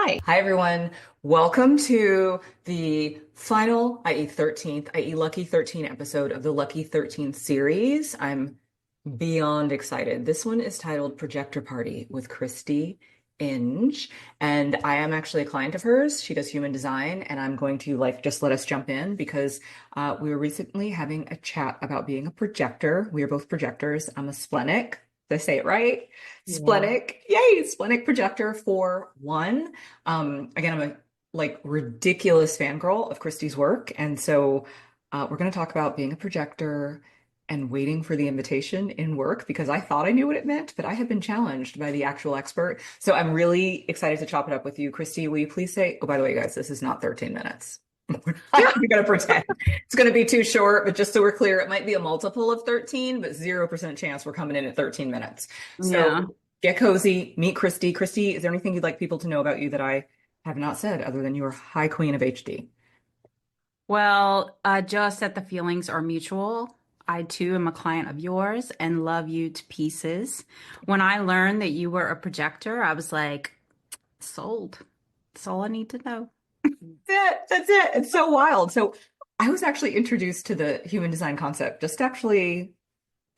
Hi everyone. Welcome to the final, i.e. 13th, i.e. Lucky 13 episode of the Lucky 13 series. I'm beyond excited. This one is titled Projector Party with Christie Inge, and I am actually a client of hers. She does human design, and I'm going to just let us jump in because we were recently having a chat about being a projector. We are both projectors. I'm a splenic. Did I say it right? Yeah. Splenic. Yay, splenic projector for one. Again, I'm a ridiculous fangirl of Christie's work. And so we're going to talk about being a projector and waiting for the invitation in work because I thought I knew what it meant, but I have been challenged by the actual expert. So I'm really excited to chop it up with you. Christy, will you please say, oh, by the way, guys, this is not 13 minutes. I'm going to pretend it's going to be too short, but just so we're clear, it might be a multiple of 13, but 0% chance we're coming in at 13 minutes. Yeah. So get cozy, meet Christy. Christy, is there anything you'd like people to know about you that I have not said other than you are High Queen of HD? Well, just that the feelings are mutual. I too am a client of yours and love you to pieces. When I learned that you were a projector, I was like, sold. That's all I need to know. That's it. That's it. It's so wild. So I was actually introduced to the human design concept just actually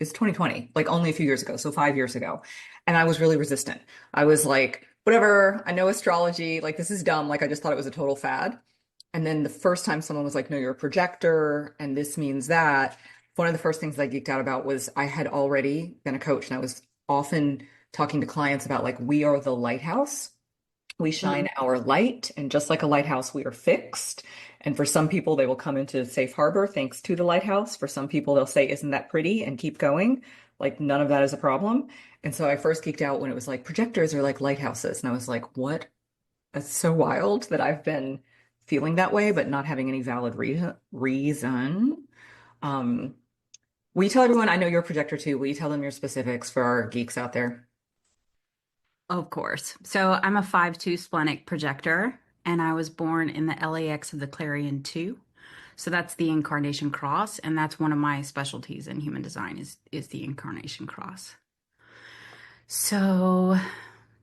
it's 2020, like only a few years ago, so 5 years ago. And I was really resistant. I was like, whatever, I know astrology, like this is dumb. Like I just thought it was a total fad. And then the first time someone was like, no, you're a projector, and this means that, one of the first things I geeked out about was I had already been a coach and I was often talking to clients about like, we are the lighthouse. We shine Mm. our light, and just like a lighthouse, we are fixed. And for some people, they will come into safe harbor thanks to the lighthouse. For some people, they'll say, isn't that pretty? And keep going. Like, none of that is a problem. And so I first geeked out when it was like projectors are like lighthouses. And I was like, what? That's so wild that I've been feeling that way, but not having any valid reason. Um, will you tell everyone, I know you're a projector too. Will you tell them your specifics for our geeks out there? Of course. So I'm a 5-2 splenic projector, and I was born in the LAX of the Clarion 2. So that's the incarnation cross, and that's one of my specialties in human design is the incarnation cross. So,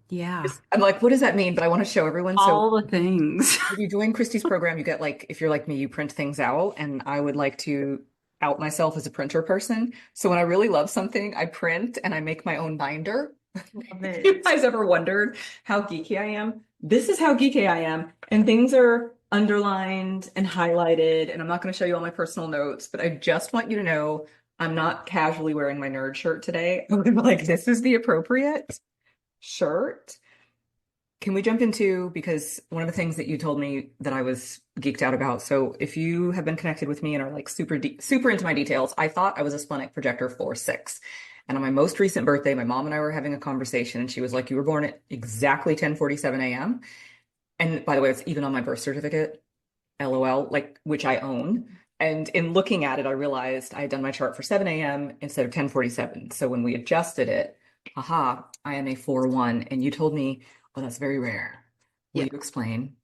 yeah, I'm like, what does that mean? But I want to show everyone. So all the things. if you join Christie's program, you get like, if you're like me, you print things out. And I would like to out myself as a printer person. So when I really love something, I print and I make my own binder. Love If you it. guys ever wondered how geeky I am, this is how geeky I am. And things are underlined and highlighted. And I'm not going to show you all my personal notes, but I just want you to know I'm not casually wearing my nerd shirt today. I'm like, this is the appropriate shirt. Can we jump into, because one of the things that you told me that I was geeked out about. So if you have been connected with me and are like super into my details, I thought I was a splenic projector 4/6. And on my most recent birthday, my mom and I were having a conversation and she was like, you were born at exactly 10:47 a.m. And by the way, it's even on my birth certificate, LOL, like which I own. And in looking at it, I realized I had done my chart for 7 a.m. instead of 10:47. So when we adjusted it, aha, I am a 4/1. And you told me, oh, that's very rare. Will Yeah. you explain?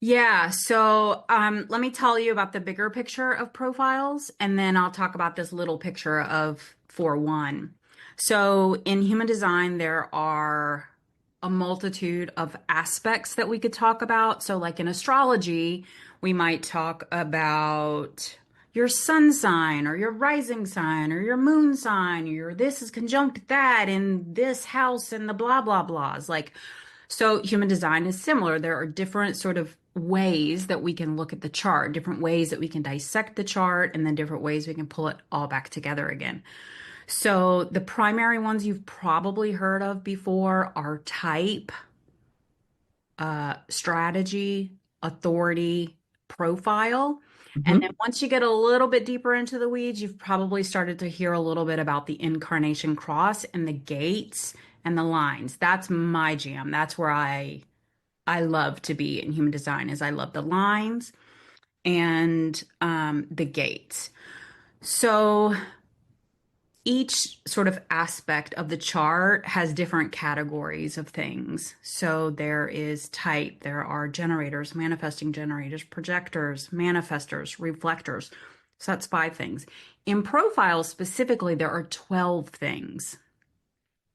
Yeah, so let me tell you about the bigger picture of profiles, and then I'll talk about this little picture of 4-1. So in human design, there are a multitude of aspects that we could talk about. So, like in astrology, we might talk about your sun sign or your rising sign or your moon sign, or your this is conjunct that in this house and the blah blah blahs. Like, so human design is similar. There are different sort of ways that we can look at the chart, different ways that we can dissect the chart, and then different ways we can pull it all back together again. So the primary ones you've probably heard of before are type, strategy, authority, profile. And then Mhm. once you get a little bit deeper into the weeds, you've probably started to hear a little bit about the incarnation cross and the gates and the lines. That's my jam. That's where I love to be in human design is I love the lines and the gates. So each sort of aspect of the chart has different categories of things. So there is type, there are generators, manifesting generators, projectors, manifestors, reflectors. So that's 5 things. In profiles specifically, there are 12 things.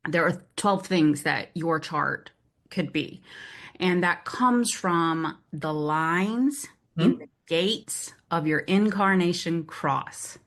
There are 12 things that your chart could be. And that comes from the lines in Hmm? the gates of your incarnation cross.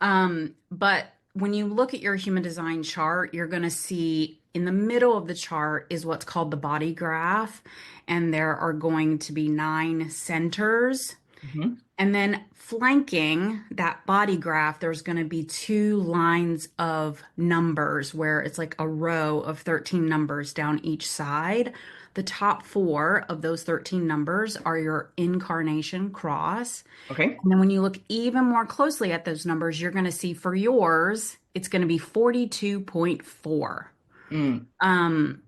Hmm. But when you look at your human design chart, you're going to see in the middle of the chart is what's called the body graph. And there are going to be 9 centers. Hmm. And then flanking that body graph, there's going to be 2 lines of numbers where it's like a row of 13 numbers down each side. The top 4 of those 13 numbers are your incarnation cross. Okay. And then when you look even more closely at those numbers, you're going to see for yours, it's going to be 42.4. Mm. Um,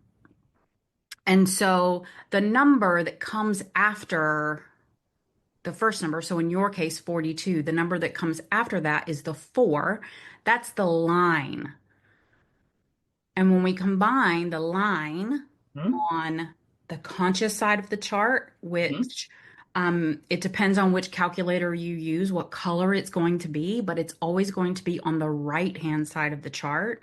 and so the number that comes after the first number, so in your case, 42, the number that comes after that is the 4. That's the line. And when we combine the line Hmm. on the conscious side of the chart, Hmm. which it depends on which calculator you use, what color it's going to be, but it's always going to be on the right-hand side of the chart.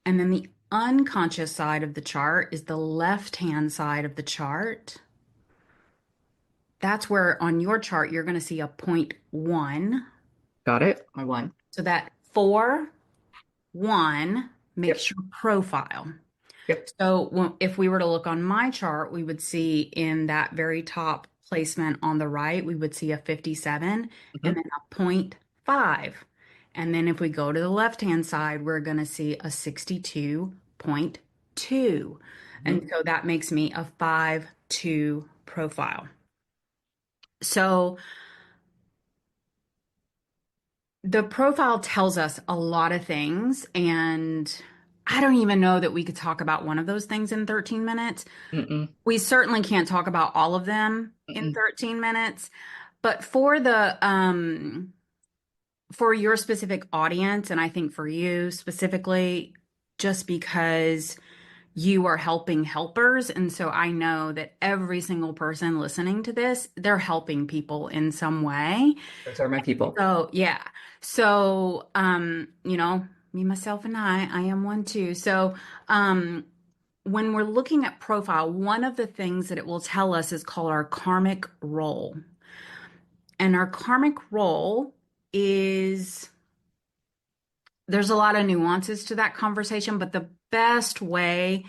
And then the unconscious side of the chart is the left-hand side of the chart. That's where on your chart you're going to see a point 1. Got it. I won. So that 4, 1 makes Yep. your profile. Yep. So if we were to look on my chart, we would see in that very top placement on the right, we would see a 57 and Hmm. then a point 5. And then if we go to the left-hand side, we're going to see a 62.2. And Hmm. so that makes me a 5-2 profile. So the profile tells us a lot of things, and I don't even know that we could talk about one of those things in 13 minutes. Mm-mm. We certainly can't talk about all of them in Mm-mm. 13 minutes, but for your specific audience, and I think for you specifically, just because you are helping helpers, and so I know that every single person listening to this, they're helping people in some way. Those are my people. So, yeah. So, me, myself, and I am one too. So, when we're looking at profile, one of the things that it will tell us is called our karmic role. And our karmic role is, there's a lot of nuances to that conversation, but the best way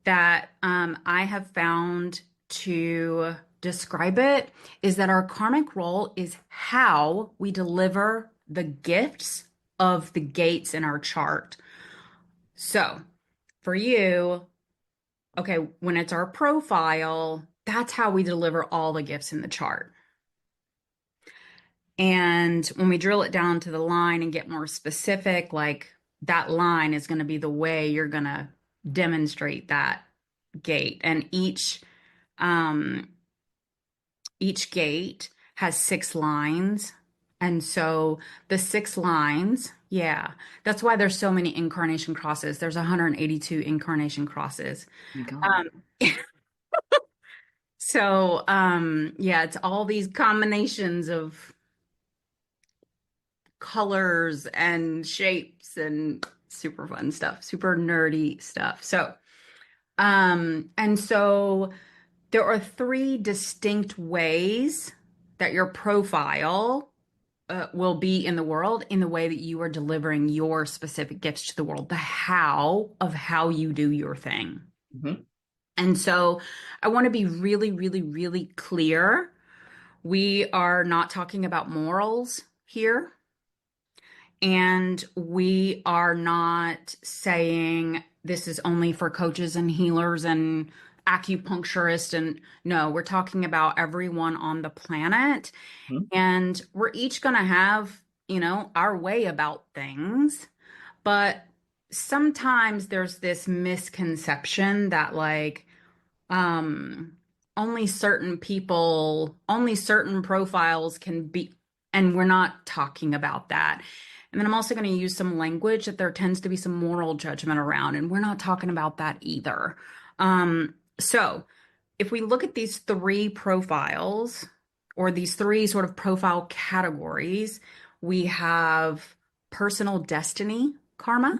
that I have found to describe it is that our karmic role is how we deliver the gifts of the gates in our chart. So for you, okay, when it's our profile, that's how we deliver all the gifts in the chart. And when we drill it down to the line and get more specific, like that line is going to be the way you're going to demonstrate that gate. And um, each gate has 6 lines. And so the 6 lines, yeah, that's why there's so many incarnation crosses. There's 182 incarnation crosses. My God. Um, yeah, it's all these combinations of colors and shapes and super fun stuff, super nerdy stuff. And so there are 3 distinct ways that your profile will be in the world in the way that you are delivering your specific gifts to the world, the how of how you do your thing. Hmm. And so I want to be really, really, really clear. We are not talking about morals here. And we are not saying this is only for coaches and healers and acupuncturists. And no, we're talking about everyone on the planet. And we're each going to have, our way about things. But sometimes there's this misconception that, like, um only certain people, only certain profiles can be, and we're not talking about that. And then I'm also going to use some language that there tends to be some moral judgment around, and we're not talking about that either. So if we look at these 3 profiles, or these 3 sort of profile categories, we have personal destiny karma,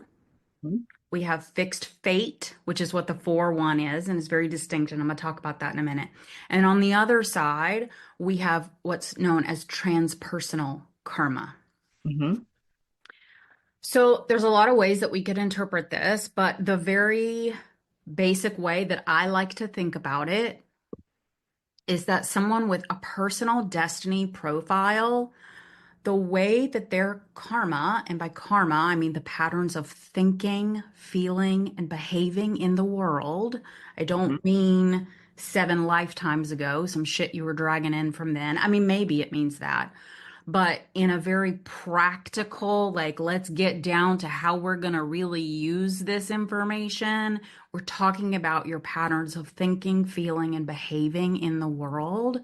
Hmm. we have fixed fate, which is what the 4-1 is, and it's very distinct, and I'm going to talk about that in a minute. And on the other side, we have what's known as transpersonal karma. Hmm. So there's a lot of ways that we could interpret this, but the very basic way that I like to think about it is that someone with a personal destiny profile, the way that their karma, and by karma, I mean the patterns of thinking, feeling, and behaving in the world. I Hmm. don't mean 7 lifetimes ago, some shit you were dragging in from then. I mean, maybe it means that. But in a very practical, like, let's get down to how we're going to really use this information. We're talking about your patterns of thinking, feeling, and behaving in the world.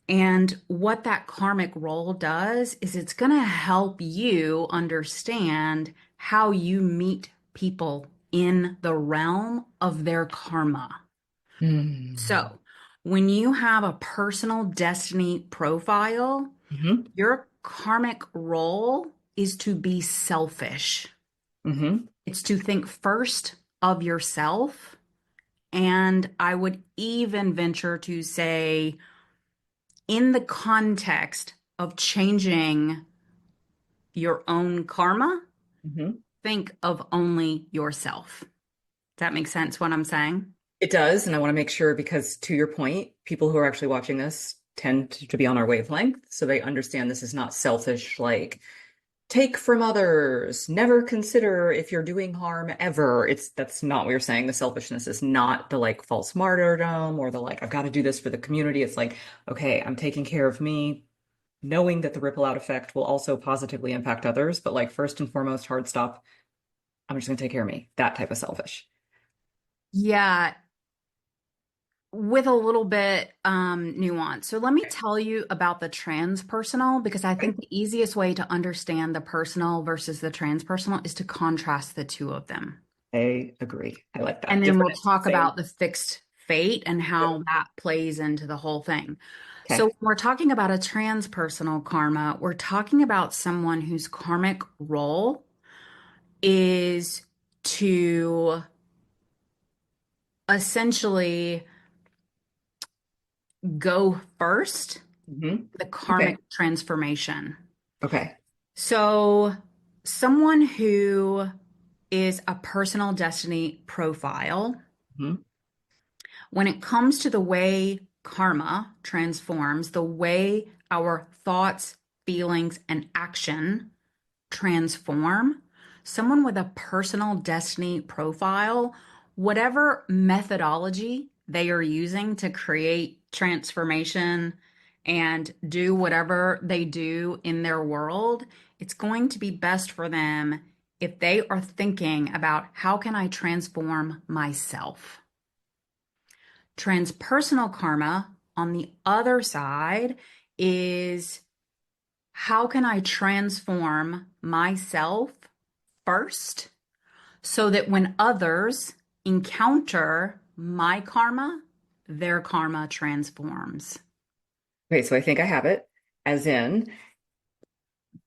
And what that karmic role does is it's going to help you understand how you meet people in the realm of their karma. Hmm. So, when you have a personal destiny profile, Hmm. your karmic role is to be selfish. Hmm. It's to think first of yourself. And I would even venture to say, in the context of changing your own karma, Hmm. think of only yourself. Does that make sense what I'm saying? It does, and I want to make sure because to your point, people who are actually watching this tend to be on our wavelength, so they understand this is not selfish, like take from others, never consider if you're doing harm ever. That's not what you're saying. The selfishness is not the like false martyrdom or the like, I've got to do this for the community. It's like, okay, I'm taking care of me, knowing that the ripple out effect will also positively impact others. But like first and foremost, hard stop, I'm just gonna take care of me. That type of selfish. Yeah, with a little bit nuance. So let me tell you about the transpersonal because I Okay. think the easiest way to understand the personal versus the transpersonal is to contrast the two of them. I agree. I like And that. then we'll Different, talk same. about the fixed fate and how Yep. that plays into the whole thing. So Okay. when we're talking about a transpersonal karma, we're talking about someone whose karmic role is to essentially go first, Hmm. the Okay. karmic transformation. Okay. So someone who is a personal destiny profile, Hmm. when it comes to the way karma transforms, the way our thoughts, feelings, and action transform, someone with a personal destiny profile, whatever methodology they are using to create transformation and do whatever they do in their world, it's going to be best for them if they are thinking about how can I transform myself. Transpersonal karma, on the other side, is how can I transform myself first so that when others encounter my karma, their karma transforms. Okay, so I think I have it. As in,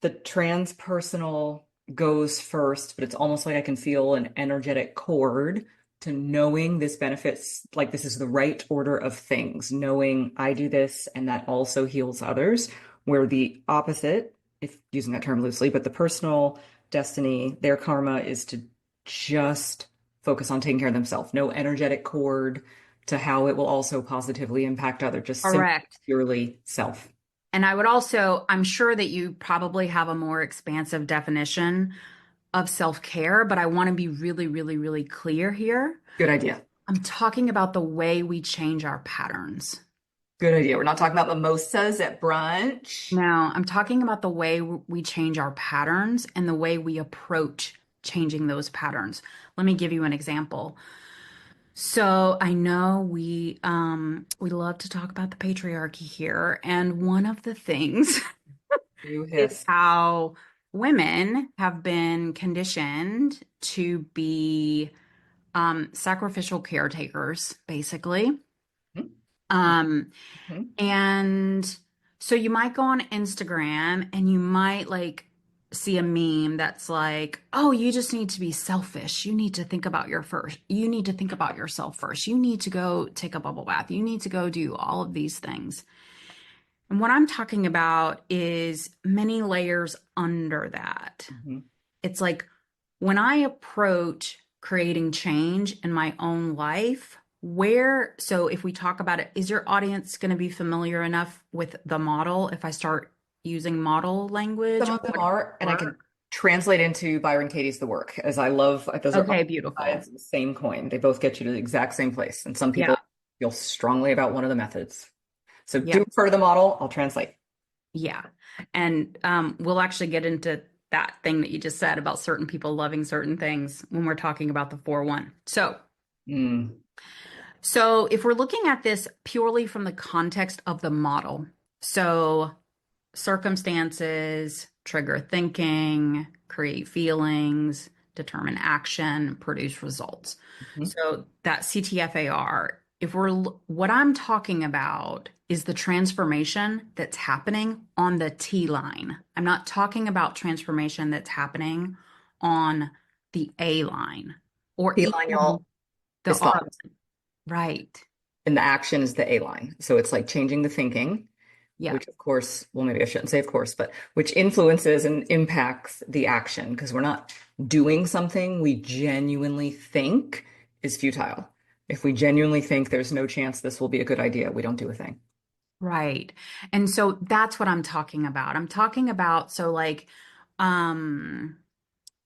the transpersonal goes first, but it's almost like I can feel an energetic cord to knowing this benefits, like this is the right order of things, knowing I do this and that also heals others. Where the opposite, if using that term loosely, but the personal destiny, their karma is to just focus on taking care of themselves. No energetic cord to how it will also positively impact others, just simply Correct. purely self. And I would also, I'm sure that you probably have a more expansive definition of self-care, but I want to be really, really, really clear here. Good idea. I'm talking about the way we change our patterns. Good idea. We're not talking about mimosas at brunch. Now, I'm talking about the way we change our patterns and the way we approach changing those patterns. Let me give you an example. So I know we love to talk about the patriarchy here, and one of the things You is hiss. how women have been conditioned to be sacrificial caretakers, basically. Um, Mhm. and so you might go on Instagram and you might like see a meme that's like, oh, you just need to be selfish. You need to think about you need to think about yourself first. You need to go take a bubble bath. You need to go do all of these things. And what I'm talking about is many layers under that. Mhm. It's like when I approach creating change in my own life, so if we talk about it, is your audience going to be familiar enough with the model if I start using model language? Some of them Would it are, and I can work? translate into Byron Katie's The Work, as I love, those are Okay, opposite beautiful. sides of the same coin. They both get you to the exact same place. And some Yeah, people feel strongly about one of the methods. So yeah, do refer to the model, I'll translate. yeah. And we'll actually get into that thing that you just said about certain people loving certain things when we're talking about the 4-1. Mm. So if we're looking at this purely from the context of the model, so circumstances trigger thinking, create feelings, determine action, produce results. Mhm. So that CTFAR, what I'm talking about is the transformation that's happening on the T line. I'm not talking about transformation that's happening on the A line or Feline, even y'all, the is R thought. line. Right. And the action is the A line. So it's like changing the thinking, Yeah. which of course, well, maybe I shouldn't say of course, but which influences and impacts the action because we're not doing something we genuinely think is futile. If we genuinely think there's no chance this will be a good idea, we don't do a thing. Right. And so that's what I'm talking about. I'm talking about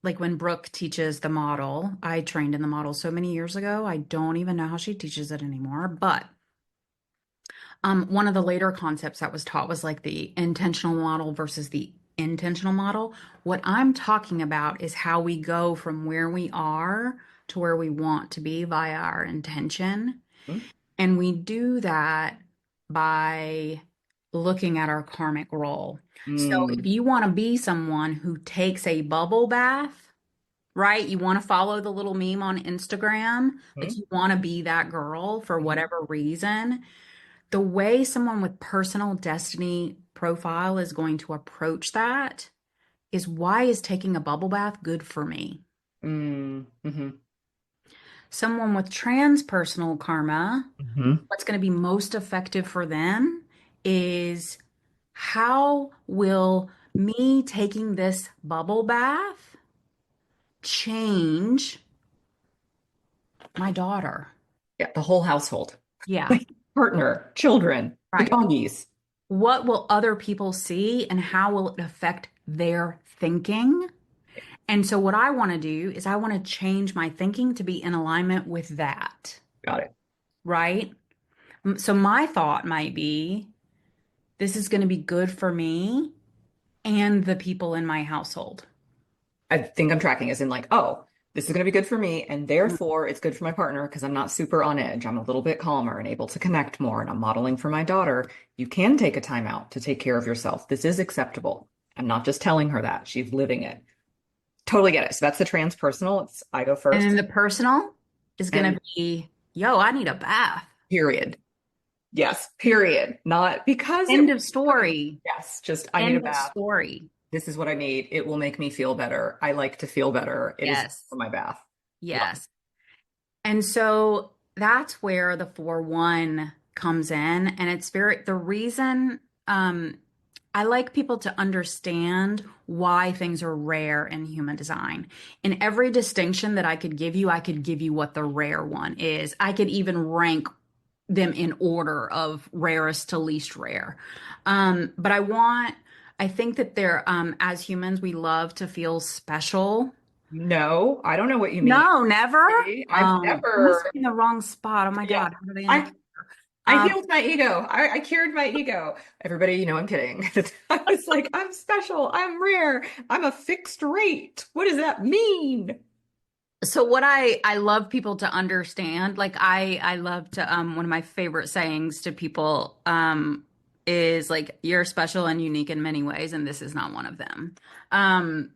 like when Brooke teaches the model, I trained in the model so many years ago. I don't even know how she teaches it anymore, but one of the later concepts that was taught was like the intentional model versus the intentional model. What I'm talking about is how we go from where we are to where we want to be via our intention. Hmm? And we do that by looking at our karmic role. So if Mm. you want to be someone who takes a bubble bath, right? You want to follow the little meme on Instagram, like Mhm. you want to be that girl for Mhm. whatever reason. The way someone with personal destiny profile is going to approach that is, why is taking a bubble bath good for me? Mm. Mhm. Someone with transpersonal karma, Mhm. what's going to be most effective for them is, how will me taking this bubble bath change my daughter? Yeah, the whole household. Yeah, Like partner, children, the right. doggies. What will other people see and how will it affect their thinking? And so, what I want to do is, I want to change my thinking to be in alignment with that, Got it. right? So, my thought might be, this is going to be good for me and the people in my household. I think I'm tracking as in like, oh, this is going to be good for me, and therefore it's good for my partner because I'm not super on edge. I'm a little bit calmer and able to connect more, and I'm modeling for my daughter. You can take a time out to take care of yourself. This is acceptable. I'm not just telling her that. She's living it. Totally get it. So that's the transpersonal. It's I go And then first the personal is going and to be, yo, I need a bath. period. Yes, period. Not because it End was of good. story. Yes, just I need a End of bath. story. This is what I need. It will make me feel better. I like to feel better. It is Yes. for my bath. Love Yes. And so that's where the 4-1 comes in. And the reason I like people to understand why things are rare in human design. In every distinction that I could give you what the rare one is. I could even rank them in order of rarest to least rare. But I think that as humans, we love to feel special. No, I don't know what you mean. No, never. I've I must never, be in the wrong spot. Oh my yeah, God, how do they I indicate? I Um, healed my ego. I cured my ego. Everybody, I'm kidding. I was like, I'm special. I'm rare. I'm a fixed rate. What does that mean? so what I love people to understand, like I love to one of my favorite sayings to people is like, you're special and unique in many ways, and this is not one of them. Um,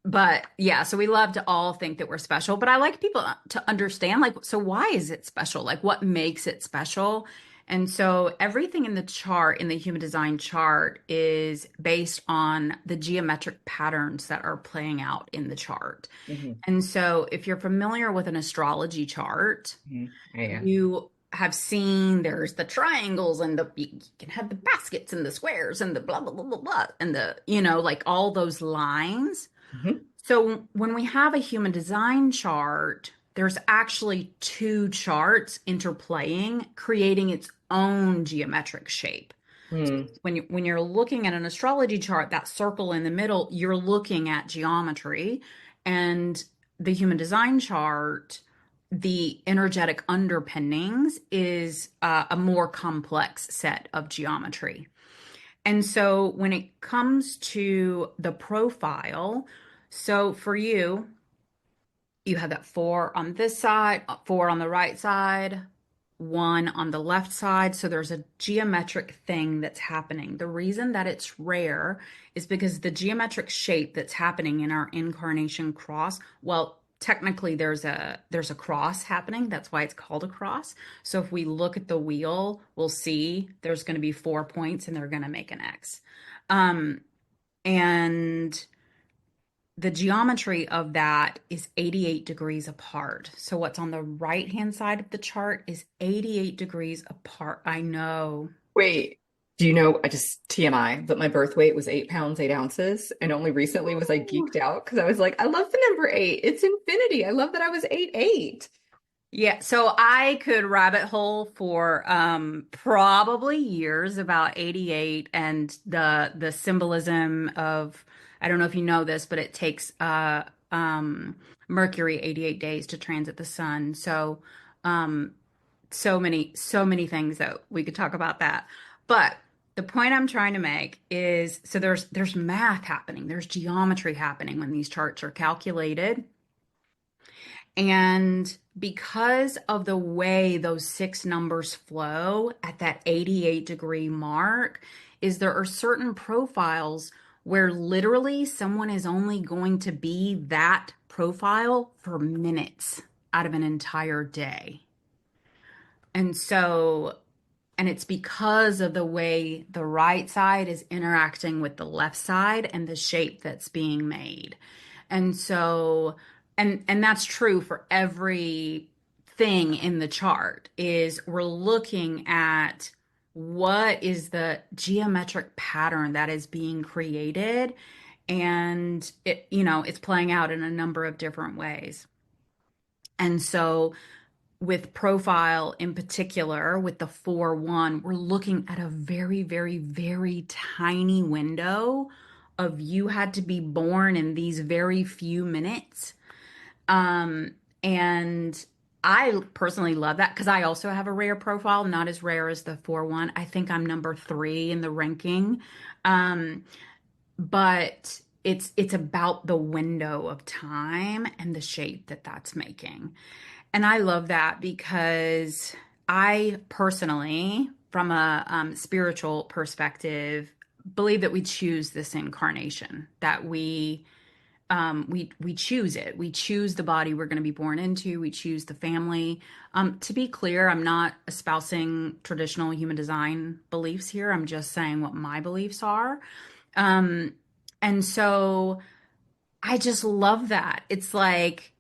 But yeah, so we love to all think that we're special, but I like people to understand, like, so why is it special? Like, what makes it special? And so everything in the chart, in the human design chart, is based on the geometric patterns that are playing out in the chart. Hmm. And so if you're familiar with an astrology chart, Hmm. Yeah. you have seen there's the triangles and you can have the baskets and the squares and the blah blah blah blah blah and the like all those lines. Hmm. So when we have a human design chart, there's actually two charts interplaying, creating its own geometric shape. So Hmm. when you're looking at an astrology chart, that circle in the middle, you're looking at geometry, and the human design chart, the energetic underpinnings is a more complex set of geometry. And so when it comes to the profile, so for you, you have that four on this side, four on the right side, one on the left side. So there's a geometric thing that's happening. The reason that it's rare is because the geometric shape that's happening in our incarnation cross, well, technically there's a cross happening. That's why it's called a cross. So if we look at the wheel, we'll see there's going to be 4 points and they're going to make an X. Um, and the geometry of that is 88 degrees apart. So what's on the right hand side of the chart is 88 degrees apart. I know. Wait, do you know, I just TMI, but my birth weight was 8 pounds, 8 ounces. And only recently was I Ooh. geeked out because I was like, I love the number eight. It's infinity. I love that I was 8'8". Yeah, so I could rabbit hole for probably years about 88 and the symbolism of, I don't know if you know this, but it takes Mercury 88 days to transit the sun. So um so many things that we could talk about that. But the point I'm trying to make is so there's math happening, there's geometry happening when these charts are calculated. And because of the way those six numbers flow at that 88-degree mark, is there are certain profiles where literally someone is only going to be that profile for minutes out of an entire day. And so, and it's because of the way the right side is interacting with the left side and the shape that's being made. And so, and that's true for every thing in the chart is we're looking at what is the geometric pattern that is being created, and it's playing out in a number of different ways. And so with profile in particular, with the 4-1, we're looking at a very, very, very tiny window of you had to be born in these very few minutes. And I personally love that because I also have a rare profile, not as rare as the 4-1. I think I'm number 3 in the ranking. Um, but it's about the window of time and the shape that that's making. And I love that because I personally, from a spiritual perspective, believe that we choose this incarnation, that we choose it. We choose the body we're going to be born into. We choose the family. To be clear, I'm not espousing traditional human design beliefs here. I'm just saying what my beliefs are. Um, and so I just love that. It's like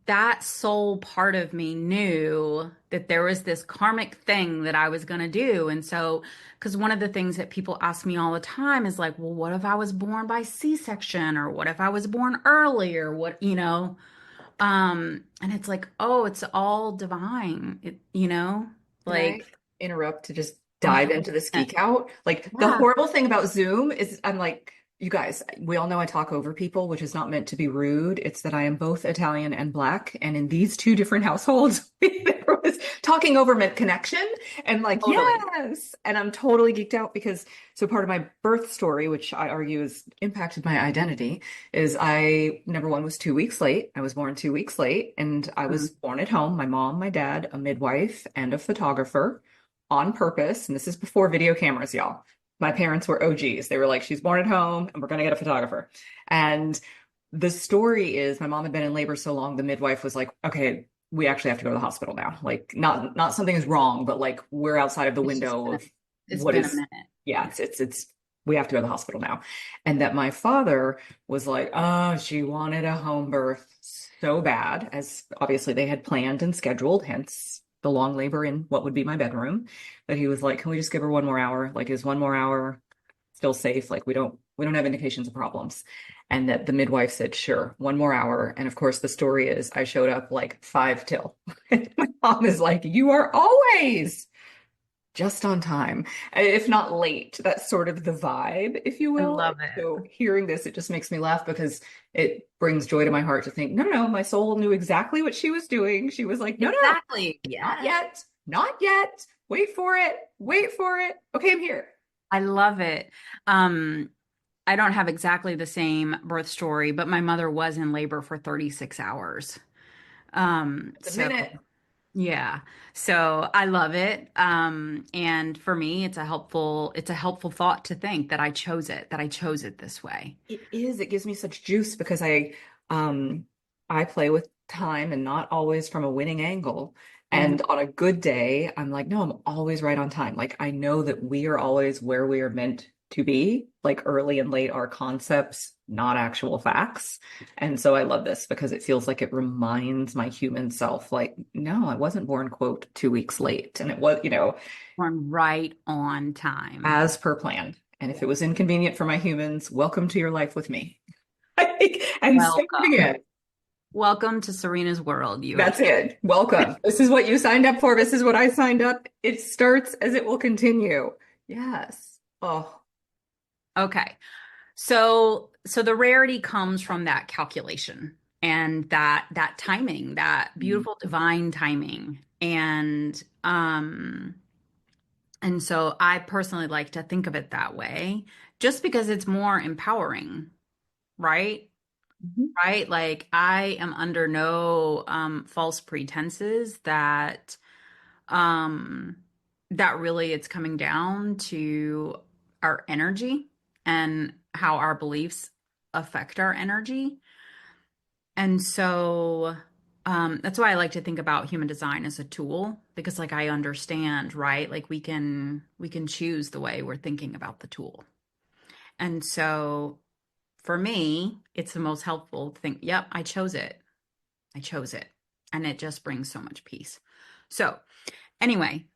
that soul part of me knew that there was this karmic thing that I was going to do. And so, because one of the things that people ask me all the time is like, well, what if I was born by C-section, or what if I was born early, or what. And it's like, oh, it's all divine. Can I Like interrupt to just dive into this 100%. geek out? Like the Yeah, horrible thing about Zoom is I'm like, you guys, we all know I talk over people, which is not meant to be rude. It's that I am both Italian and Black. And in these two different households, there was talking over meant connection and like, totally. yes. And I'm totally geeked out because so part of my birth story, which I argue has impacted my identity, is I, number one, was 2 weeks late. I was born 2 weeks late, and I was Mhm. born at home. My mom, my dad, a midwife, and a photographer on purpose. And this is before video cameras, y'all. My parents were OGs. They were like, she's born at home and we're going to get a photographer. And the story is my mom had been in labor so long, the midwife was like, okay, we actually have to go to the hospital now. Like not something is wrong, but like we're outside of the It's just window been of it's what been a is, minute. yeah, it's we have to go to the hospital now. And that my father was like, oh, she wanted a home birth so bad, as obviously they had planned and scheduled, hence the long labor in what would be my bedroom, that he was like, can we just give her 1 more hour? Like, is 1 more hour still safe? Like we don't have indications of problems. And that the midwife said, sure, 1 more hour. And of course, the story is I showed up like 5 till. And my mom is like, you are always just on time, if not late. That's sort of the vibe, if you I will. love it. So hearing this, it just makes me laugh because it brings joy to my heart to think, no, no, no, my soul knew exactly what she was doing. She was like, no, no, Exactly. not Yes. yet, not yet. Wait for it, wait for it. Okay, I'm here. I love it. Um, I don't have exactly the same birth story, but my mother was in labor for 36 hours. It's a So minute. yeah. So I love it. And for me, it's a helpful thought to think that I chose it this way. It is. It gives me such juice because um I play with time and not always from a winning angle. Mhm. And on a good day, I'm like, no, I'm always right on time. Like I know that we are always where we are meant to be. Like early and late are concepts, not actual facts. And so I love this because it feels like it reminds my human self, like, no, I wasn't born, quote, 2 weeks late. And it was, Run right on time. as per plan. And if Yeah. it was inconvenient for my humans, welcome to your life with me. And same Welcome. again. Welcome to Serena's world, you and That's it. Welcome. This is what you signed up for. This is what I signed up. It starts as it will continue. Yes. Oh, I. Okay. So the rarity comes from that calculation and that timing, that mm, beautiful divine timing. And so I personally like to think of it that way, just because it's more empowering, right? mhm, Right? Like I am under no false pretenses um that really it's coming down to our energy and how our beliefs affect our energy. And so that's why I like to think about human design as a tool because like I understand, right? Like we can choose the way we're thinking about the tool. And so for me, it's the most helpful to think, yep, I chose it. I chose it. And it just brings so much peace. So anyway,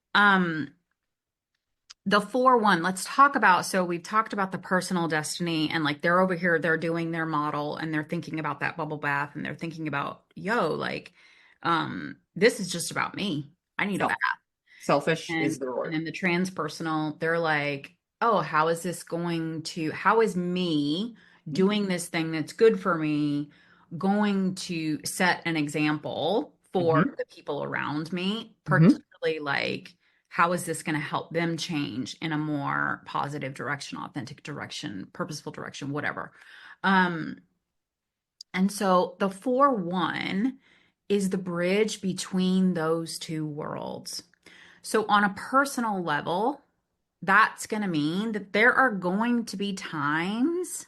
the 4-1, let's talk about. So we've talked about the personal destiny and like they're over here, they're doing their model and they're thinking about that bubble bath and they're thinking about, yo, like, this is just about me. I need a bath. self. Selfish is And the and word. then the transpersonal, they're like, oh, how is me doing this thing that's good for me going to set an example for Mm-hmm. the people around me, Hmm. particularly like, how is this going to help them change in a more positive direction, authentic direction, purposeful direction, whatever. Um, and so the 4-1 is the bridge between those two worlds. So, on a personal level, that's going to mean that there are going to be times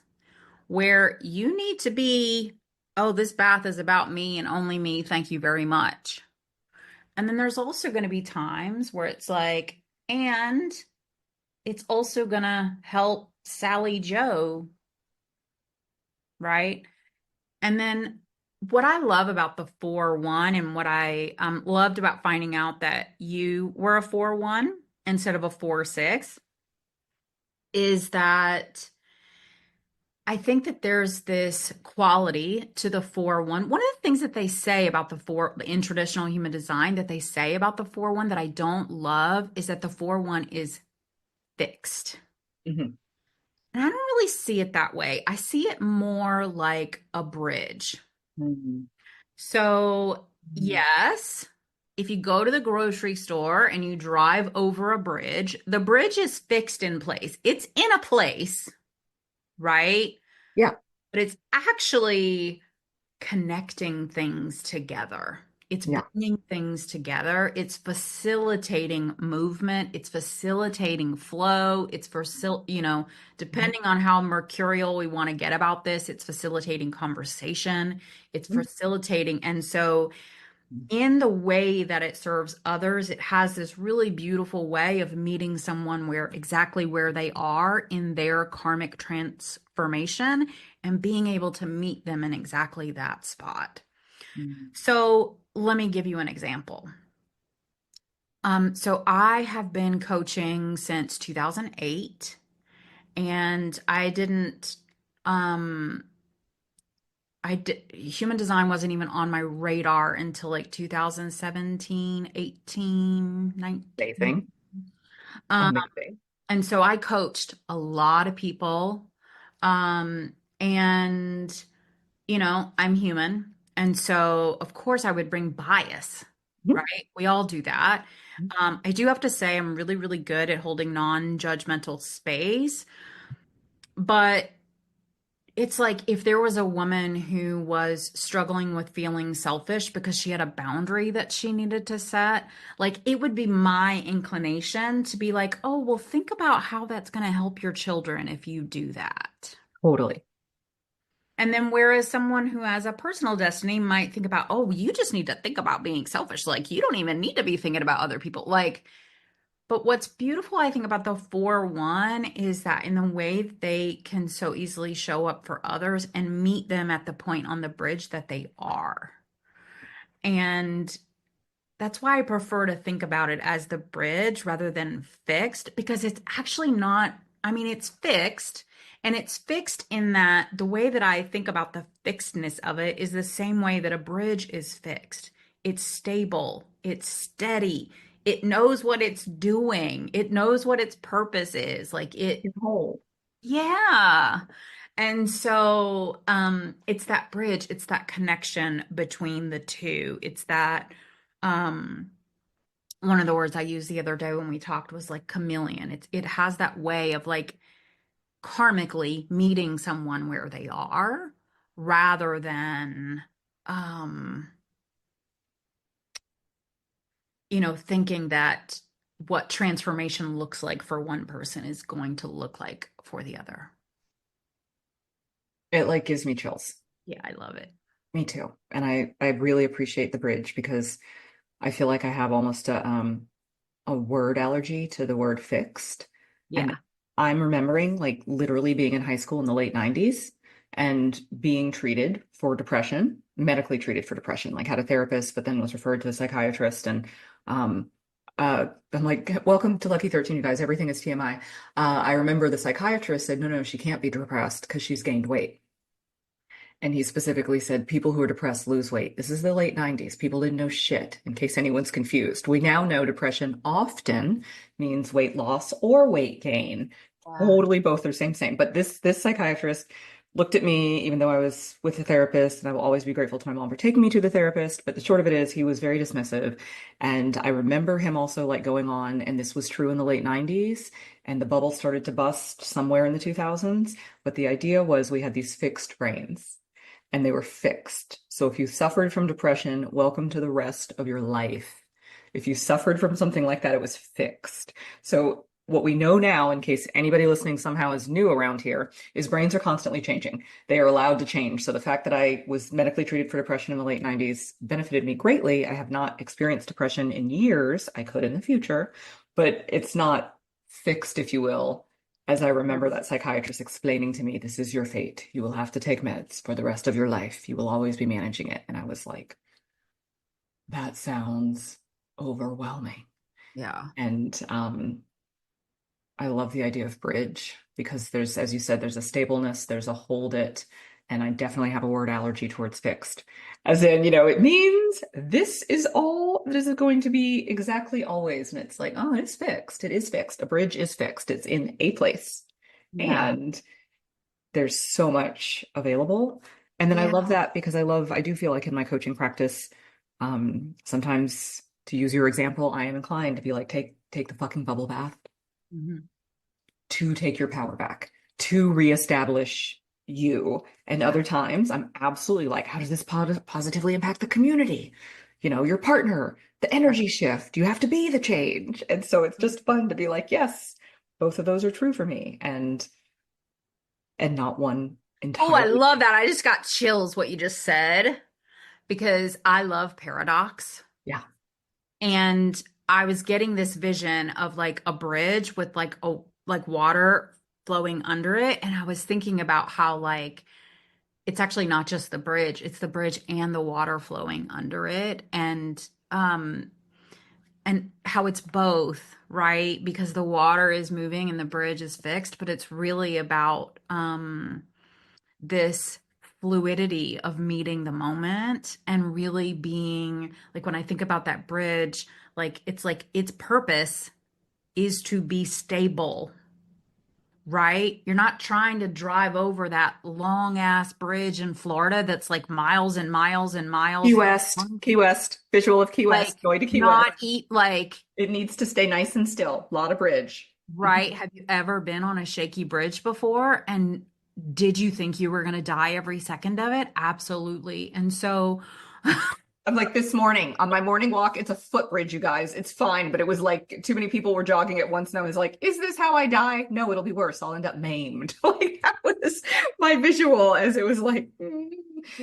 where you need to be, oh, this bath is about me and only me. Thank you very much. And then there's also going to be times where it's like, and it's also going to help Sally Joe, right? And then what I love about the 4-1 and what I loved about finding out that you were a 4-1 instead of a 4-6 is that I think that there's this quality to the 4-1. One of the things that they say about the four in traditional human design that they say about the 4-1 that I don't love is that the 4-1 is fixed. Hmm. And I don't really see it that way. I see it more like a bridge. Hmm. So, yes, if you go to the grocery store and you drive over a bridge, the bridge is fixed in place. It's in a place, right? Yeah. But it's actually connecting things together. It's Yeah. bringing things together. It's facilitating movement. It's facilitating flow. Mhm. Depending on how mercurial we want to get about this, it's facilitating conversation. It's facilitating. And so in the way that it serves others, it has this really beautiful way of meeting someone where exactly where they are in their karmic transformation and being able to meet them in exactly that spot. Mm. So let me give you an example. So I have been coaching since 2008, and um, human design wasn't even on my radar until like 2017, 18, 19. Amazing. Um, Amazing. and so I coached a lot of people. Um, and, I'm human. And so, of course, I would bring bias, Mhm. right? We all do that. I do have to say, I'm really, really good at holding non-judgmental space. But it's like if there was a woman who was struggling with feeling selfish because she had a boundary that she needed to set, like it would be my inclination to be like, oh, well, think about how that's going to help your children if you do that. Totally. And then, whereas someone who has a personal destiny might think about, oh, you just need to think about being selfish. Like, you don't even need to be thinking about other people. Like, but what's beautiful, I think, about the 4-1 is that in the way that they can so easily show up for others and meet them at the point on the bridge that they are. And that's why I prefer to think about it as the bridge rather than fixed, because it's actually not, I mean, it's fixed. And it's fixed in that the way that I think about the fixedness of it is the same way that a bridge is fixed. It's stable, it's steady, it knows what it's doing, it knows what its purpose is. Like it, You're whole. yeah. And so it's that bridge, it's that connection between the two. It's that um one of the words I used the other day when we talked was like chameleon. It has that way of like karmically meeting someone where they are rather than um thinking that what transformation looks like for one person is going to look like for the other. It like gives me chills. Yeah, I love it. Me too. And I really appreciate the bridge because I feel like I have almost a word allergy to the word fixed. And Yeah. I'm remembering like literally being in high school in the late 90s and being treated for depression, medically treated for depression, like had a therapist, but then was referred to a psychiatrist. And um, I'm like, welcome to Lucky 13, you guys. Everything is TMI. I remember the psychiatrist said, no, no, she can't be depressed because she's gained weight. And he specifically said people who are depressed lose weight. This is the late 90s. People didn't know shit, in case anyone's confused. We now know depression often means weight loss or weight gain. Yeah. Totally both are same. But this psychiatrist looked at me, even though I was with a therapist, and I will always be grateful to my mom for taking me to the therapist. But the short of it is he was very dismissive. And I remember him also like going on, and this was true in the late 90s, and the bubble started to bust somewhere in the 2000s. But the idea was we had these fixed brains and they were fixed. So if you suffered from depression, welcome to the rest of your life. If you suffered from something like that, it was fixed. So what we know now, in case anybody listening somehow is new around here, is brains are constantly changing. They are allowed to change. So the fact that I was medically treated for depression in the late 90s benefited me greatly. I have not experienced depression in years. I could in the future, but it's not fixed, if you will, as I remember that psychiatrist explaining to me, this is your fate. You will have to take meds for the rest of your life. You will always be managing it. And I was like, that sounds overwhelming. Yeah. And I love the idea of bridge because there's, as you said, there's a stableness, there's a hold it, and I definitely have a word allergy towards fixed. As in, it means this is all this is going to be exactly always. And it's like, oh, it's fixed. It is fixed. A bridge is fixed. It's in a place. Yeah. And there's so much available. And then I Yeah. love that because I do feel like in my coaching practice, sometimes to use your example, I am inclined to be like, take the fucking bubble bath Mhm. to take your power back, to reestablish you. And Yeah. other times I'm absolutely like, how does this positively impact the community? Your partner, the energy shift, you have to be the change. And so it's just fun to be like, yes, both of those are true for me. And not one Oh, I entirely. love that. I just got chills what you just said. because I love paradox. Yeah. And I was getting this vision of like a bridge with like water flowing under it. And I was thinking about how like it's actually not just the bridge, it's the bridge and the water flowing under it. And how it's both, right? Because the water is moving and the bridge is fixed, but it's really about this fluidity of meeting the moment and really being like when I think about that bridge, like its purpose is to be stable, right? You're not trying to drive over that long ass bridge in Florida that's like miles and miles and Key miles West, long. Key West, visual of Key Like West, going to Key West. not eat like It needs to stay nice and still. A lot of bridge. right. Have you ever been on a shaky bridge before? And did you think you were going to die every second of it? Absolutely. And so, I'm like this morning on my morning walk, it's a footbridge, you guys. It's fine, but it was like too many people were jogging at once, and I was like, is this how I die? No, it'll be worse. I'll end up maimed. Like that was my visual as it was like,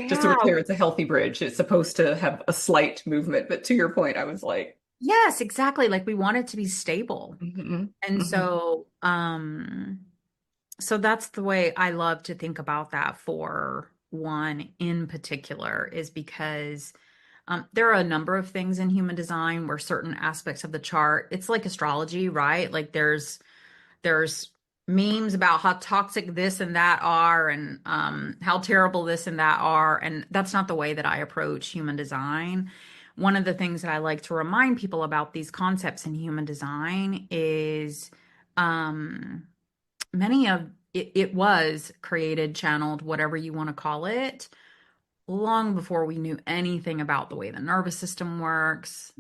just to be yeah, clear, it's a healthy bridge. It's supposed to have a slight movement, but to your point, I was like, yes, exactly. Like we want it to be stable. mhm, And mhm, so that's the way I love to think about that for one in particular, is because there are a number of things in human design where certain aspects of the chart, it's like astrology, right? Like there's memes about how toxic this and that are and how terrible this and that are. And that's not the way that I approach human design. One of the things that I like to remind people about these concepts in human design is um, many of it was created, channeled, whatever you want to call it, long before we knew anything about the way the nervous system works,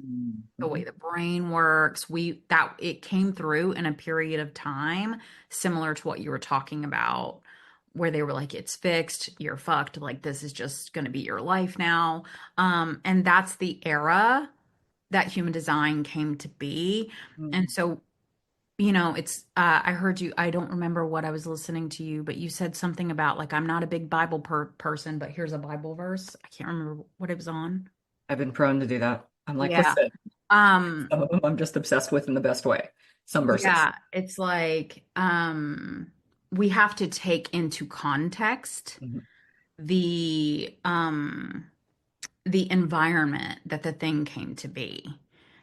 the way mhm, the brain works. We that it came through in a period of time similar to what you were talking about, where they were like, it's fixed, you're fucked, like this is just going to be your life now. And that's the era that human design came to be. mhm. And so it's I heard you, I don't remember what I was listening to you, but you said something about like I'm not a big Bible person, but here's a Bible verse. I can't remember what it was on. I've been prone to do that. I'm like, Yeah. listen, Um some of them I'm just obsessed with in the best way. Some verses. Yeah, it's like we have to take into context Mhm. the environment that the thing came to be.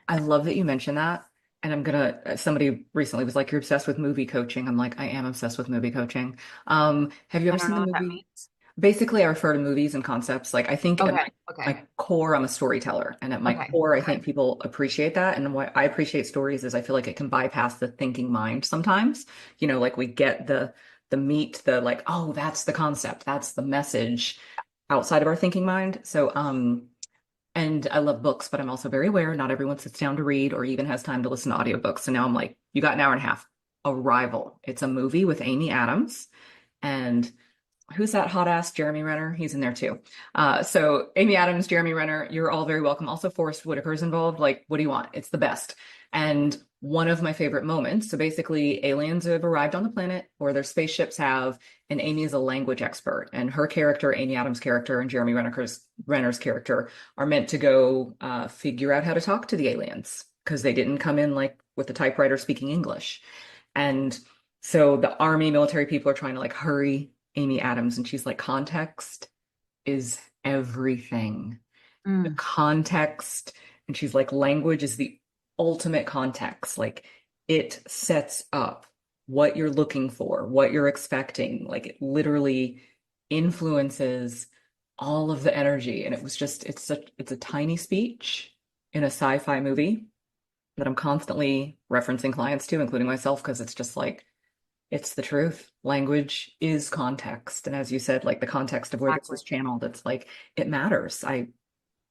I love that you mentioned that. And I'm gonna, somebody recently was like, you're obsessed with movie coaching. I'm like, I am obsessed with movie coaching. Have you I ever don't seen know the what that movie? means. Basically, I refer to movies and concepts. Like, I think at Okay, my okay, core, I'm a storyteller. And at my okay, core, I okay. think people appreciate that. And what I appreciate stories is I feel like it can bypass the thinking mind sometimes. Like we get the meat, the like, oh, that's the concept, that's the message outside of our thinking mind. So, and I love books, but I'm also very aware not everyone sits down to read or even has time to listen to audiobooks. So now I'm like, you got an hour and a half. Arrival. It's a movie with Amy Adams. And who's that hot ass Jeremy Renner? He's in there too. So Amy Adams, Jeremy Renner, you're all very welcome. Also, Forrest Whitaker's involved. Like, what do you want? It's the best. And one of my favorite moments. So basically, aliens have arrived on the planet, or their spaceships have, and Amy is a language expert. And her character, Amy Adams' character, and Jeremy Renner's character are meant to go figure out how to talk to the aliens because they didn't come in like with the typewriter speaking English. And so the army military people are trying to like hurry Amy Adams, and she's like, context is everything. The Mm, context, and she's like, language is the ultimate context. Like, it sets up what you're looking for, what you're expecting. Like, it literally influences all of the energy. And it was just, it's a tiny speech in a sci-fi movie that I'm constantly referencing clients to, including myself, because it's just like, it's the truth. Language is context. And as you said, like the context of where this exactly. is channeled, it's like it matters. I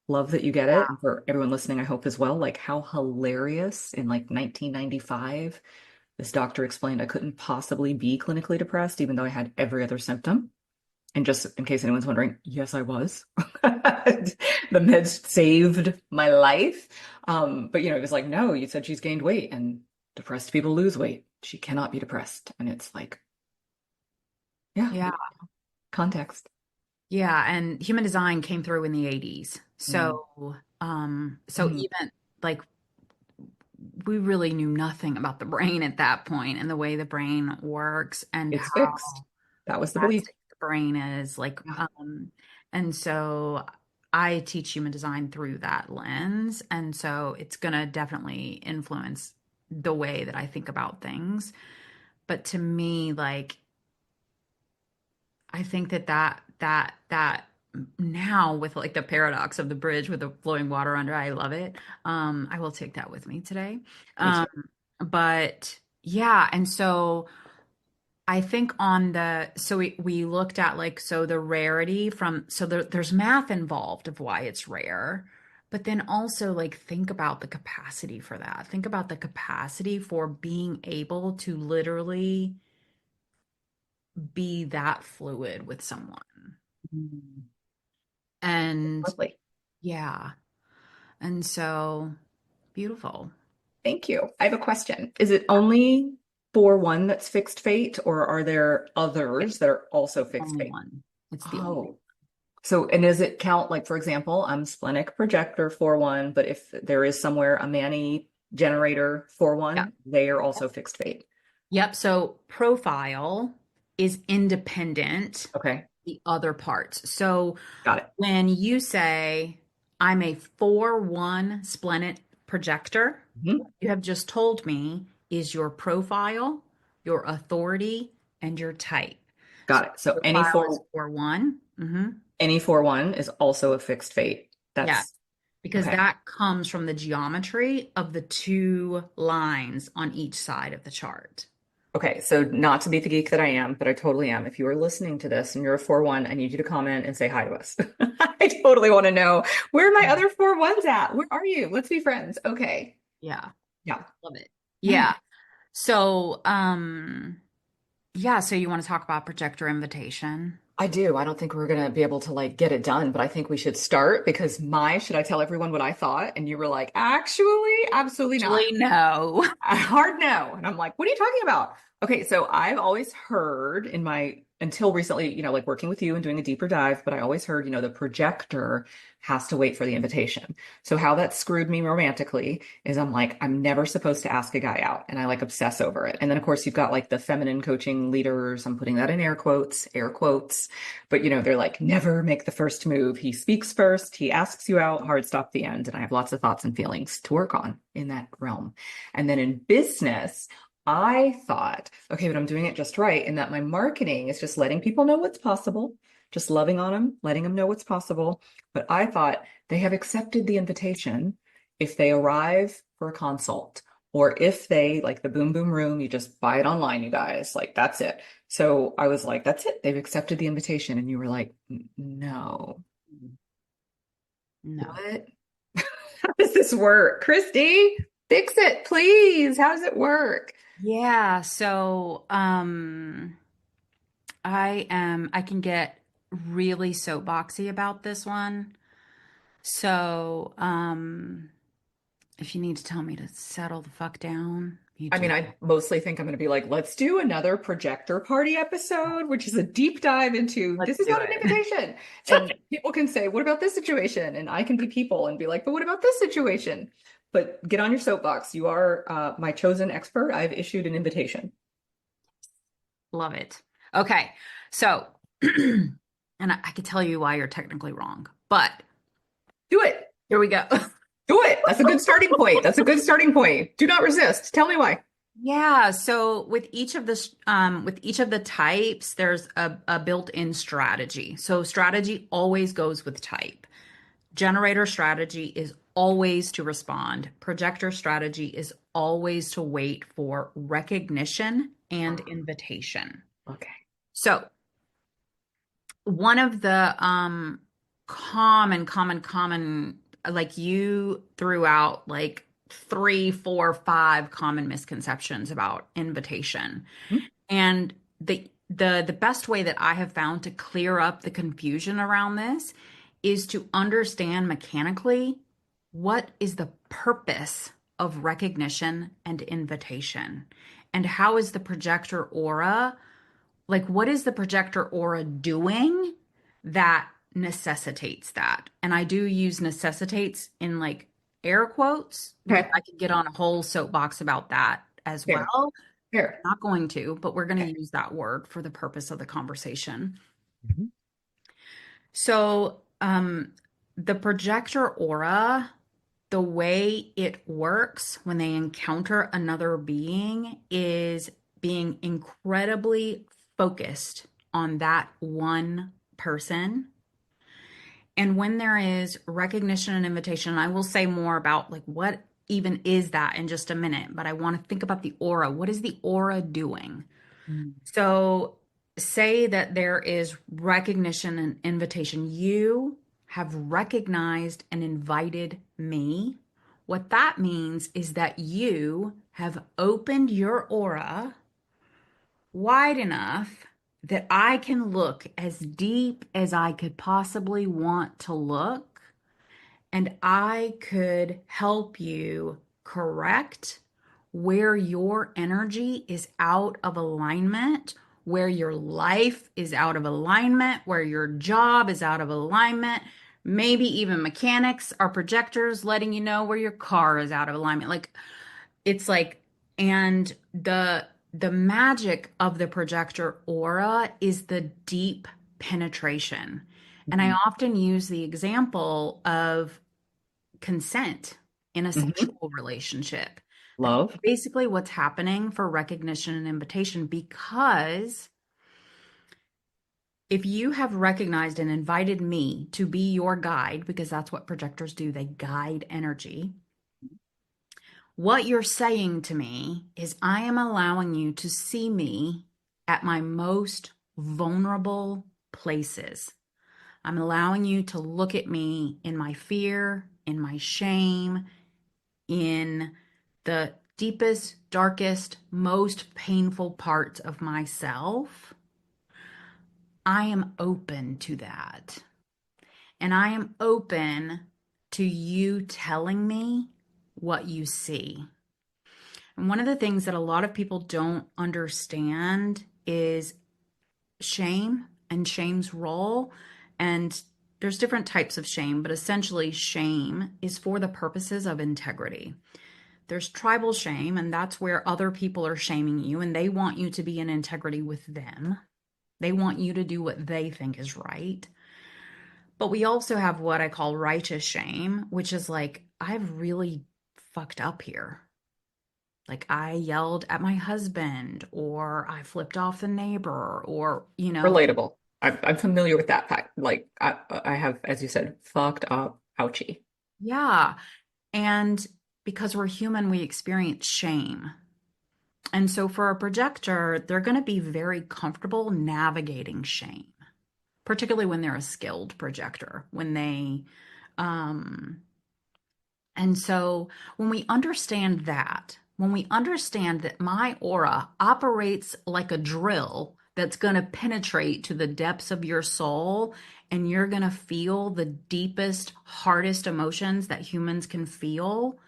love that you get it. Yeah. And for everyone listening, I hope as well, like how hilarious in like 1995, this doctor explained I couldn't possibly be clinically depressed, even though I had every other symptom. And just in case anyone's wondering, yes, I was. The meds saved my life. But it was like, no, you said she's gained weight and depressed people lose weight. She cannot be depressed. And it's like, yeah, Yeah. context. Yeah, and human design came through in the 80s. Mm. So Mhm. even like we really knew nothing about the brain at that point and the way the brain works and It's fixed. how That was the belief. plastic the brain is like Yeah. and so I teach human design through that lens, and so it's going to definitely influence the way that I think about things. But to me, like I think that now with like the paradox of the bridge with the flowing water under, I love it. I will take that with me today. Me too. Um, but yeah, and so I think on the so we looked at like so the rarity from so there's math involved of why it's rare, but then also like think about the capacity for that. Think about the capacity for being able to literally be that fluid with someone. Mm. And Lovely. yeah. And so beautiful. Thank you. I have a question. Is it only for one that's fixed fate, or are there others that are also fixed Only fate? one. It's the only. Oh, so, and does it count, like, for example, I'm splenic projector for one, but if there is somewhere a Manny generator for Yeah. one, they are also fixed fate. Yep. So profile is independent Okay, the other parts. So got it. when you say I'm a 4-1 splenic projector, Mhm. what you have just told me is your profile, your authority, and your type. So Got it. So profile is 4-1. any for one is also a fixed fate. Yes, That's because okay. that comes from the geometry of the two lines on each side of the chart. Okay, so not to be the geek that I am, but I totally am. If you are listening to this and you're a 4-1, I need you to comment and say hi to us. I totally want to know where are my other 4-1s at? Where are you? Let's be friends. Okay. Yeah, Yeah. love it. Yeah. Yeah. So, yeah, so you want to talk about projector invitation? I do. I don't think we're gonna be able to like get it done, but I think we should start because should I tell everyone what I thought? And you were like, actually, absolutely not. Actually, no. A hard no. And I'm like, what are you talking about? Okay, so I've always heard in my, until recently, like working with you and doing a deeper dive, but I always heard, the projector has to wait for the invitation. So how that screwed me romantically is I'm like, I'm never supposed to ask a guy out. And I like obsess over it. And then of course you've got like the feminine coaching leaders. I'm putting that in air quotes. But they're like, never make the first move. He speaks first, he asks you out, hard stop the end. And I have lots of thoughts and feelings to work on in that realm. And then in business, I thought, okay, but I'm doing it just right in that my marketing is just letting people know what's possible, just loving on them, letting them know what's possible. But I thought they have accepted the invitation if they arrive for a consult, or if they like the boom boom room, you just buy it online, you guys, like that's it. So I was like, that's it. They've accepted the invitation. And you were like, no, No. what? How does this work? Christy, fix it, please. How does it work? Yeah, so I can get really soapboxy about this one. So, if you need to tell me to settle the fuck down, you I mean, do. I mostly think I'm going to be like, let's do another projector party episode, which is a deep dive into Let's this is do not an it. invitation. And people can say, what about this situation? And I can be people and be like, but what about this situation? But get on your soapbox. You are my chosen expert. I've issued an invitation. Love it. Okay. So, and I could tell you why you're technically wrong, but Do it. here we go. Do it. That's a good starting point. That's a good starting point. Do not resist. Tell me why. Yeah, so with each of the types, there's a built-in strategy. So strategy always goes with type. Generator strategy is always to respond. Projector strategy is always to wait for recognition and invitation. Okay. So one of the common like you threw out like 3, 4, 5 common misconceptions about invitation. Hmm? And the best way that I have found to clear up the confusion around this is to understand mechanically what is the purpose of recognition and invitation, and how is the projector aura, like what is the projector aura doing that necessitates that. And I do use necessitates in like air quotes because Okay. I could get on a whole soapbox about that as Fair. well. Fair. Not going to, but we're going Okay. to use that word for the purpose of the conversation. Mhm. So, the projector aura, the way it works when they encounter another being is being incredibly focused on that one person. And when there is recognition and invitation, and I will say more about like what even is that in just a minute, but I want to think about the aura. What is the aura doing? Mm. So, say that there is recognition and invitation. You have recognized and invited me. What that means is that you have opened your aura wide enough that I can look as deep as I could possibly want to look, and I could help you correct where your energy is out of alignment, where your life is out of alignment, where your job is out of alignment. Maybe even mechanics are projectors letting you know where your car is out of alignment. Like it's like, and the magic of the projector aura is the deep penetration. And I Mhm. often use the example of consent in a Mhm. sexual relationship. That's Love. basically what's happening for recognition and invitation, because if you have recognized and invited me to be your guide, because that's what projectors do, they guide energy. What you're saying to me is, I am allowing you to see me at my most vulnerable places. I'm allowing you to look at me in my fear, in my shame, in the deepest, darkest, most painful parts of myself. I am open to that. And I am open to you telling me what you see. And one of the things that a lot of people don't understand is shame and shame's role. And there's different types of shame, but essentially, shame is for the purposes of integrity. There's tribal shame, and that's where other people are shaming you and they want you to be in integrity with them. They want you to do what they think is right. But we also have what I call righteous shame, which is like, I've really fucked up here. Like I yelled at my husband, or I flipped off the neighbor, or, Relatable. I'm familiar with that fact. Like I have, as you said, fucked up. Ouchie. yeah. And because we're human, we experience shame. And so for a projector, they're going to be very comfortable navigating shame, particularly when they're a skilled projector, um, and so when we understand that my aura operates like a drill that's going to penetrate to the depths of your soul, and you're going to feel the deepest, hardest emotions that humans can feel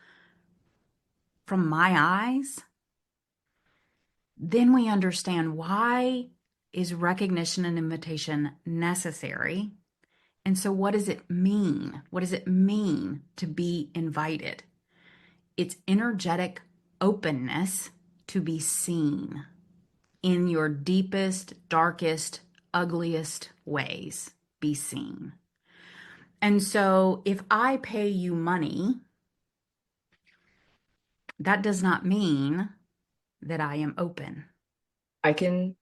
from my eyes, then we understand, why is recognition and invitation necessary? And so, what does it mean? What does it mean to be invited? It's energetic openness to be seen in your deepest, darkest, ugliest ways. Be seen. And so, if I pay you money, that does not mean that I am open. I can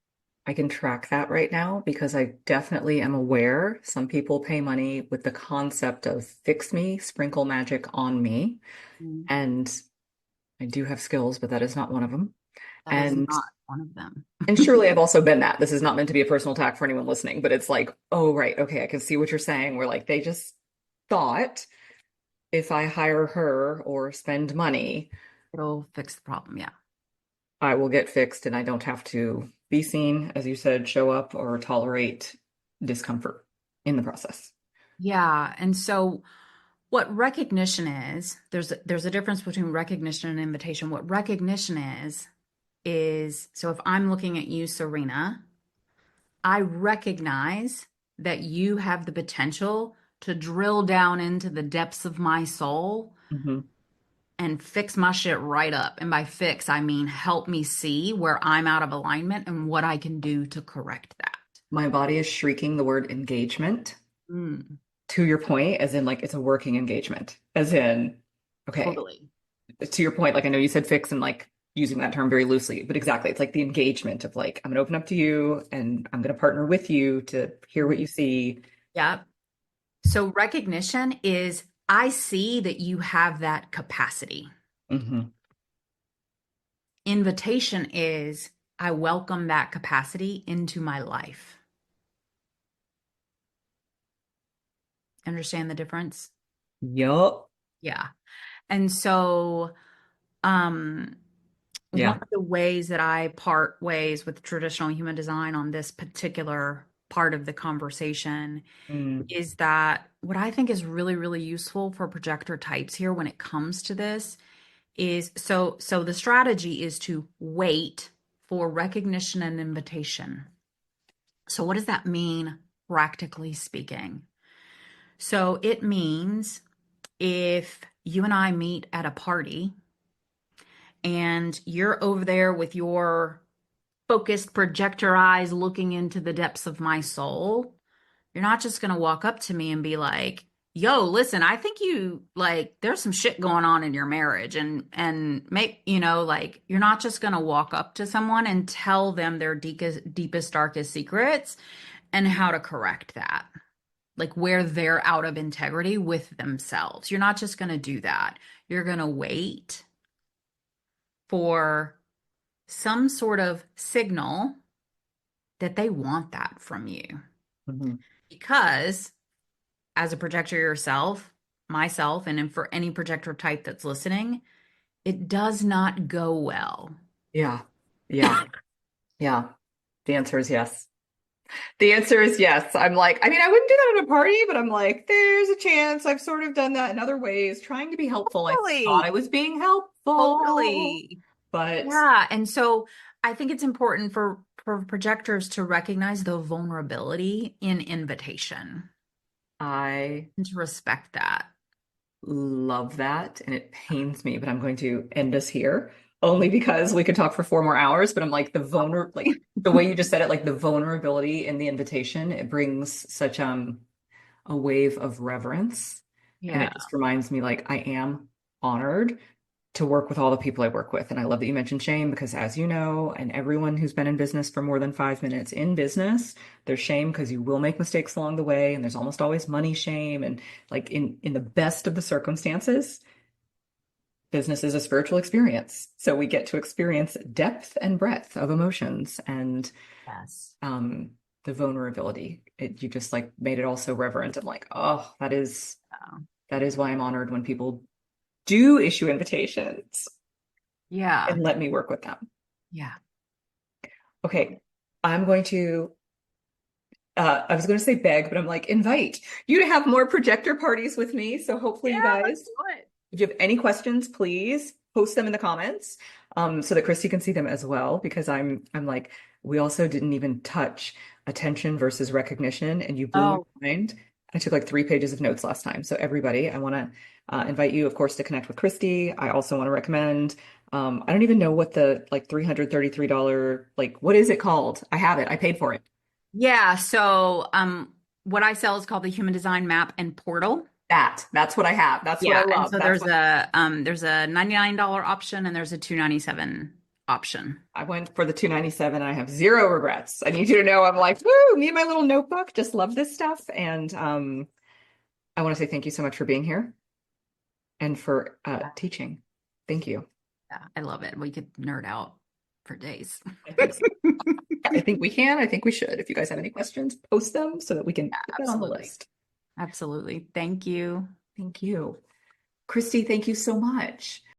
I can track that right now because I definitely am aware some people pay money with the concept of fix me, sprinkle magic on me. Mm. And I do have skills, but that is not one of them. That is And not one of them. and surely I've also been that. This is not meant to be a personal attack for anyone listening, but it's like, oh, right, okay, I can see what you're saying. Where like they just thought if I hire her or spend money, It'll fix the problem. Yeah. I will get fixed and I don't have to be seen, as you said, show up or tolerate discomfort in the process. Yeah. And so, what recognition is, there's a difference between recognition and invitation. What recognition is, so if I'm looking at you, Serena, I recognize that you have the potential to drill down into the depths of my soul Hmm. and fix my shit right up. And by fix, I mean help me see where I'm out of alignment and what I can do to correct that. My body is shrieking the word engagement Mm, to your point, as in like it's a working engagement, as in, okay, totally. to your point, like I know you said fix and like using that term very loosely, but exactly, it's like the engagement of like, I'm gonna open up to you and I'm gonna partner with you to hear what you see. Yeah. So recognition is I see that you have that capacity. Hmm. Invitation is I welcome that capacity into my life. Understand the difference? Yup. Yeah. And so, um, one Yeah. of the ways that I part ways with traditional human design on this particular part of the conversation Mm. is that what I think is really, really useful for projector types here when it comes to this is so the strategy is to wait for recognition and invitation. So what does that mean practically speaking? So it means if you and I meet at a party and you're over there with your focused projector eyes looking into the depths of my soul, you're not just going to walk up to me and be like, "Yo, listen, I think you like there's some shit going on in your marriage." And make, like you're not just going to walk up to someone and tell them their deepest darkest secrets and how to correct that. Like where they're out of integrity with themselves. You're not just going to do that. You're going to wait for some sort of signal that they want that from you. Hmm. Because as a projector yourself, myself, and for any projector type that's listening, it does not go well. Yeah. Yeah. Yeah. The answer is yes. The answer is yes. I'm like, I mean, I wouldn't do that at a party, but I'm like, there's a chance. I've sort of done that in other ways, trying to be helpful. I thought Totally. I was being helpful, Totally. but Yeah. And so I think it's important for projectors to recognize the vulnerability in invitation I and to respect that. love that. And it pains me, but I'm going to end us here only because we could talk for 4 more hours. But I'm like, like the way you just said it, like the vulnerability in the invitation, it brings such a wave of reverence. And Yeah. it just reminds me like I am honored to work with all the people I work with. And I love that you mentioned shame because as you know, and everyone who's been in business for more than 5 minutes in business, there's shame because you will make mistakes along the way. And there's almost always money shame. And like in the best of the circumstances, business is a spiritual experience. So we get to experience depth and breadth of emotions and Yes. um the vulnerability. You just like made it all so reverent. I'm like, oh, that is why I'm honored when people do issue invitations Yeah. and let me work with them. Yeah. Okay, I'm going to I was going to say beg, but I'm like invite you to have more projector parties with me. So hopefully you Yeah, let's guys, do it. if you have any questions, please post them in the comments so that Christy can see them as well. Because I'm like, we also didn't even touch attention versus recognition, and you blew my Oh, mind. I took like 3 pages of notes last time. So everybody, I want to invite you, of course, to connect with Christy. I also want to recommend. I don't even know what the like $333 like what is it called? I have it. I paid for it. yeah. So, what I sell is called the Human Design Map and Portal. That's what I have. That's what I Yeah, and love. so That's what there's a $99 option and there's a 297 option. I went for the 297. I have zero regrets. I need you to know I'm like, woo, me and my little notebook, just love this stuff. And I want to say thank you so much for being here and for teaching. Thank you. Yeah, I love it. We could nerd out for days. I think so. I think we can. I think we should. If you guys have any questions, post them so that we can put that on the Absolutely. list. Absolutely. Thank you. Thank you. Christy, thank you so much.